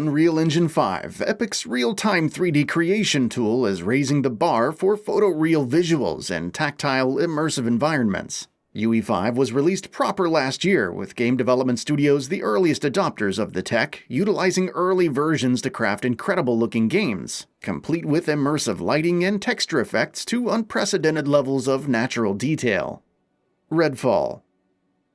Unreal Engine 5, Epic's real-time 3D creation tool, is raising the bar for photoreal visuals and tactile, immersive environments. UE5 was released proper last year, with game development studios the earliest adopters of the tech, utilizing early versions to craft incredible-looking games, complete with immersive lighting and texture effects to unprecedented levels of natural detail. REDFALL.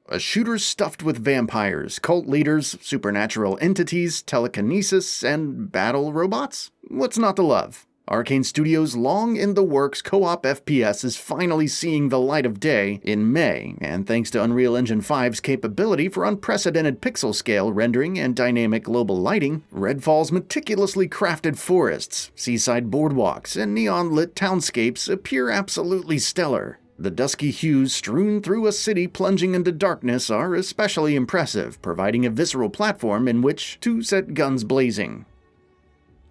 A shooter stuffed with vampires, cult leaders, supernatural entities, telekinesis, and battle robots? What's not to love? Arcane Studios' long-in-the-works co-op FPS is finally seeing the light of day in May, and thanks to Unreal Engine 5's capability for unprecedented pixel-scale rendering and dynamic global lighting, REDFALL's meticulously crafted forests, seaside boardwalks, and neon-lit townscapes appear absolutely stellar. The dusky hues strewn through a city plunging into darkness are especially impressive, providing a visceral platform in which to set guns blazing.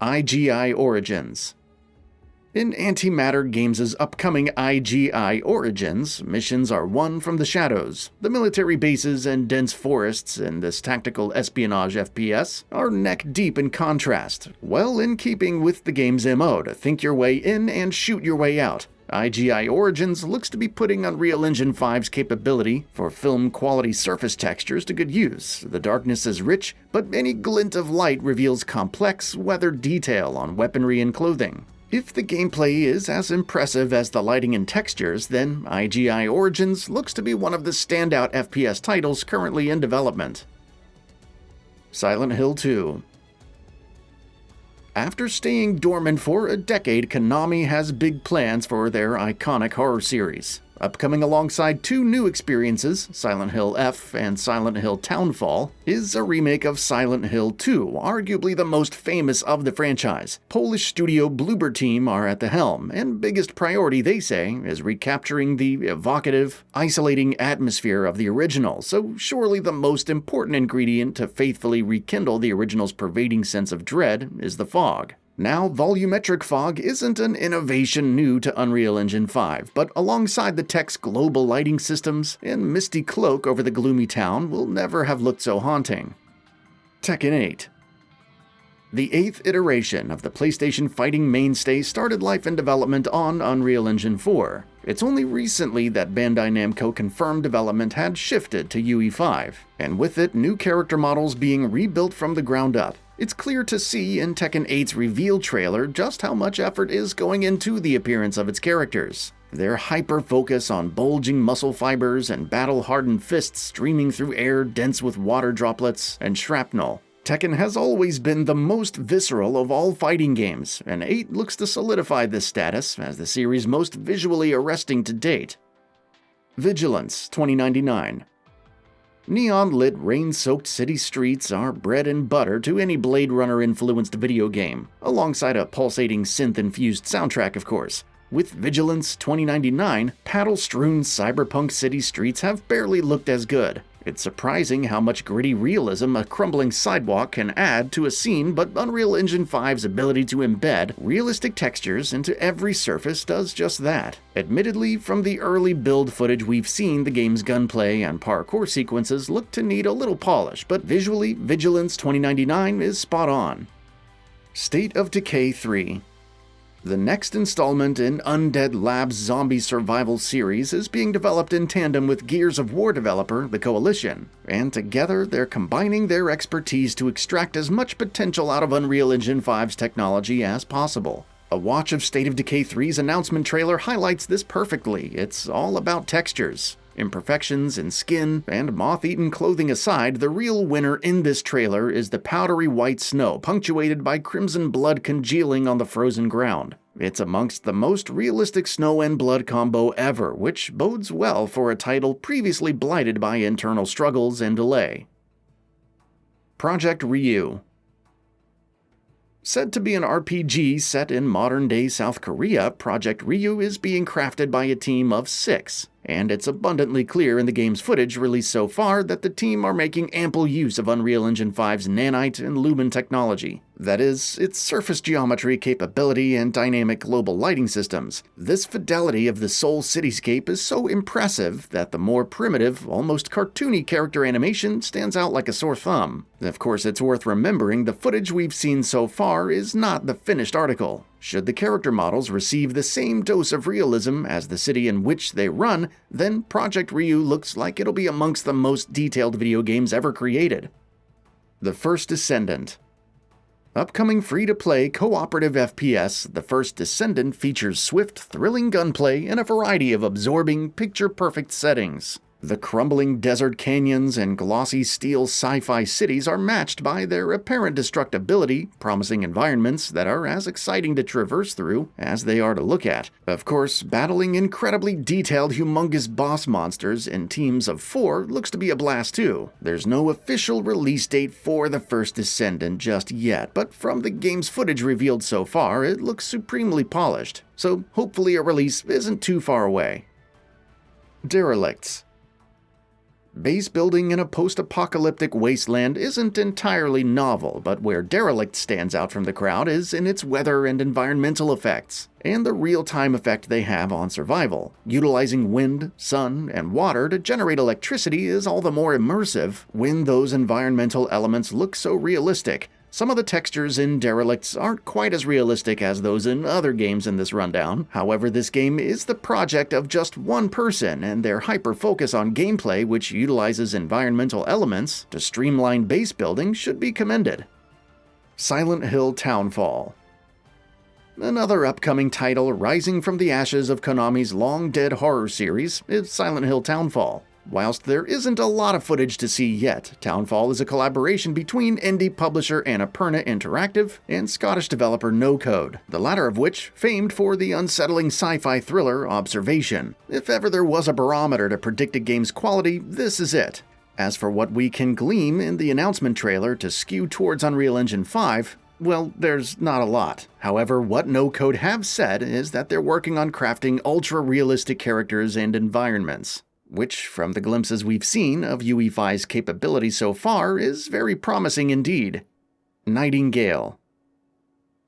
I.G.I. Origins. In Antimatter Games' upcoming I.G.I. Origins, missions are won from the shadows. The military bases and dense forests in this tactical espionage FPS are neck-deep in contrast, well in keeping with the game's MO to think your way in and shoot your way out. I.G.I. Origins looks to be putting Unreal Engine 5's capability for film-quality surface textures to good use. The darkness is rich, but any glint of light reveals complex, weathered detail on weaponry and clothing. If the gameplay is as impressive as the lighting and textures, then I.G.I. Origins looks to be one of the standout FPS titles currently in development. Silent Hill 2. After staying dormant for a decade, Konami has big plans for their iconic horror series. Upcoming alongside two new experiences, Silent Hill F and Silent Hill TOWNFALL, is a remake of Silent Hill 2, arguably the most famous of the franchise. Polish studio Bloober Team are at the helm, and biggest priority, they say, is recapturing the evocative, isolating atmosphere of the original, so surely the most important ingredient to faithfully rekindle the original's pervading sense of dread is the fog. Now, volumetric fog isn't an innovation new to Unreal Engine 5, but alongside the tech's global lighting systems and misty cloak over the gloomy town will never have looked so haunting. Tekken 8. The 8th iteration of the PlayStation fighting mainstay started life in development on Unreal Engine 4. It's only recently that Bandai Namco confirmed development had shifted to UE5, and with it, new character models being rebuilt from the ground up. It's clear to see in Tekken 8's reveal trailer just how much effort is going into the appearance of its characters. Their hyper-focus on bulging muscle fibers and battle-hardened fists streaming through air dense with water droplets and shrapnel. Tekken has always been the most visceral of all fighting games, and 8 looks to solidify this status as the series' most visually arresting to date. VIGILANCE 2099. Neon-lit, rain-soaked city streets are bread and butter to any Blade Runner-influenced video game, alongside a pulsating synth-infused soundtrack, of course. With VIGILANCE 2099, paddle-strewn cyberpunk city streets have barely looked as good. It's surprising how much gritty realism a crumbling sidewalk can add to a scene, but Unreal Engine 5's ability to embed realistic textures into every surface does just that. Admittedly, from the early build footage we've seen, the game's gunplay and parkour sequences look to need a little polish, but visually, VIGILANCE 2099 is spot on. State of Decay 3. The next installment in Undead Labs' zombie survival series is being developed in tandem with Gears of War developer The Coalition, and together they're combining their expertise to extract as much potential out of Unreal Engine 5's technology as possible. A watch of State of Decay 3's announcement trailer highlights this perfectly. It's all about textures. Imperfections in skin and moth-eaten clothing aside, the real winner in this trailer is the powdery white snow punctuated by crimson blood congealing on the frozen ground. It's amongst the most realistic snow and blood combo ever, which bodes well for a title previously blighted by internal struggles and delay. Project Ryu. Said to be an RPG set in modern-day South Korea, Project Ryu is being crafted by a team of 6. and it's abundantly clear in the game's footage released so far that the team are making ample use of Unreal Engine 5's nanite and lumen technology. That is, its surface geometry capability and dynamic global lighting systems. This fidelity of the Seoul cityscape is so impressive that the more primitive, almost cartoony character animation stands out like a sore thumb. Of course, it's worth remembering the footage we've seen so far is not the finished article. Should the character models receive the same dose of realism as the city in which they run, then Project Ryu looks like it'll be amongst the most detailed video games ever created. The First Descendent. Upcoming free-to-play cooperative FPS, The First Descendent features swift, thrilling gunplay in a variety of absorbing, picture-perfect settings. The crumbling desert canyons and glossy steel sci-fi cities are matched by their apparent destructibility, promising environments that are as exciting to traverse through as they are to look at. Of course, battling incredibly detailed, humongous boss monsters in teams of 4 looks to be a blast too. There's no official release date for The First Descendant just yet, but from the game's footage revealed so far, it looks supremely polished. So hopefully a release isn't too far away. Derelicts. Base building in a post-apocalyptic wasteland isn't entirely novel, but where Derelict stands out from the crowd is in its weather and environmental effects, and the real-time effect they have on survival. Utilizing wind, sun, and water to generate electricity is all the more immersive when those environmental elements look so realistic. Some of the textures in Derelicts aren't quite as realistic as those in other games in this rundown. However, this game is the project of just one person, and their hyper-focus on gameplay, which utilizes environmental elements to streamline base building, should be commended. Silent Hill Townfall. Another upcoming title rising from the ashes of Konami's long-dead horror series is Silent Hill Townfall. Whilst there isn't a lot of footage to see yet, Townfall is a collaboration between indie publisher Annapurna Interactive and Scottish developer No Code, the latter of which famed for the unsettling sci-fi thriller Observation. If ever there was a barometer to predict a game's quality, this is it. As for what we can glean in the announcement trailer to skew towards Unreal Engine 5, well, there's not a lot. However, what No Code have said is that they're working on crafting ultra-realistic characters and environments, which, from the glimpses we've seen of UE5's capabilities so far, is very promising indeed. Nightingale.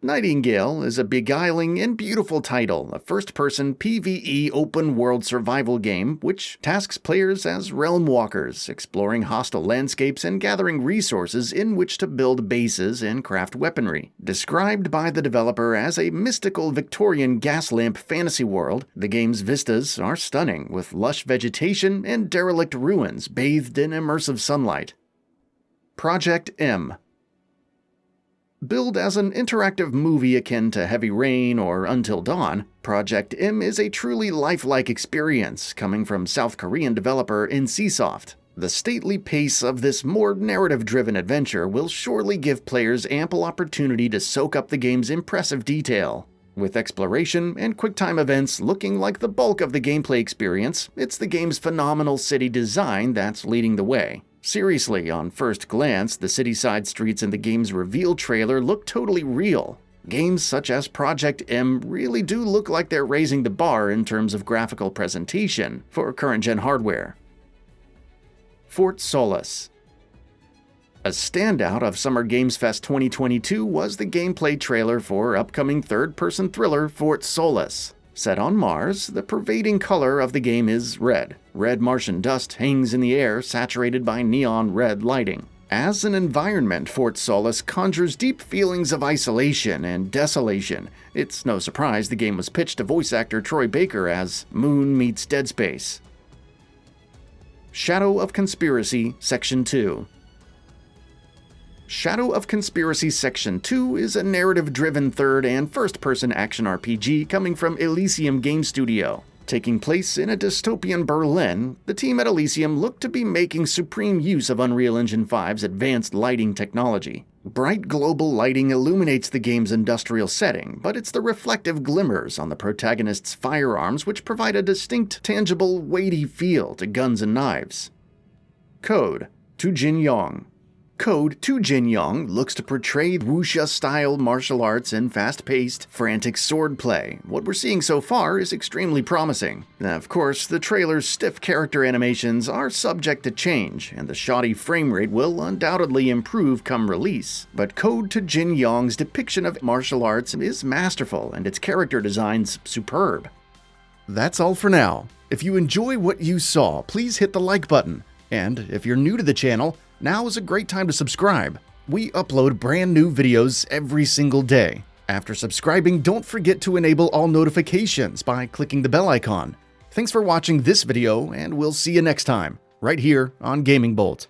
Nightingale is a beguiling and beautiful title, a first-person PvE open-world survival game which tasks players as realm walkers, exploring hostile landscapes and gathering resources in which to build bases and craft weaponry. Described by the developer as a mystical Victorian gas lamp fantasy world, the game's vistas are stunning, with lush vegetation and derelict ruins bathed in immersive sunlight. Project M. Billed as an interactive movie akin to Heavy Rain or Until Dawn, Project M is a truly lifelike experience coming from South Korean developer NCSoft. The stately pace of this more narrative-driven adventure will surely give players ample opportunity to soak up the game's impressive detail. With exploration and quick-time events looking like the bulk of the gameplay experience, it's the game's phenomenal city design that's leading the way. Seriously, on first glance, the city-side streets in the game's reveal trailer look totally real. Games such as Project M really do look like they're raising the bar in terms of graphical presentation for current-gen hardware. Fort Solis. A standout of Summer Games Fest 2022 was the gameplay trailer for upcoming third-person thriller Fort Solis. Set on Mars, the pervading color of the game is red. Red Martian dust hangs in the air, saturated by neon red lighting. As an environment, Fort Solis conjures deep feelings of isolation and desolation. It's no surprise the game was pitched to voice actor Troy Baker as Moon meets Dead Space. Shadow of Conspiracy Section 2. Shadow of Conspiracy Section 2 is a narrative-driven third- and first-person action RPG coming from Elysium Game Studio. Taking place in a dystopian Berlin, the team at Elysium look to be making supreme use of Unreal Engine 5's advanced lighting technology. Bright global lighting illuminates the game's industrial setting, but it's the reflective glimmers on the protagonist's firearms which provide a distinct, tangible, weighty feel to guns and knives. Code: To Jin Yong. Code to Jin Young looks to portray wuxia-style martial arts and fast-paced, frantic swordplay. What we're seeing so far is extremely promising. Now, of course, the trailer's stiff character animations are subject to change, and the shoddy frame rate will undoubtedly improve come release. But Code to Jin Young's depiction of martial arts is masterful, and its character design's superb. That's all for now. If you enjoy what you saw, please hit the like button. And if you're new to the channel, now is a great time to subscribe. We upload brand new videos every single day. After subscribing, don't forget to enable all notifications by clicking the bell icon. Thanks for watching this video, and we'll see you next time, right here on GamingBolt.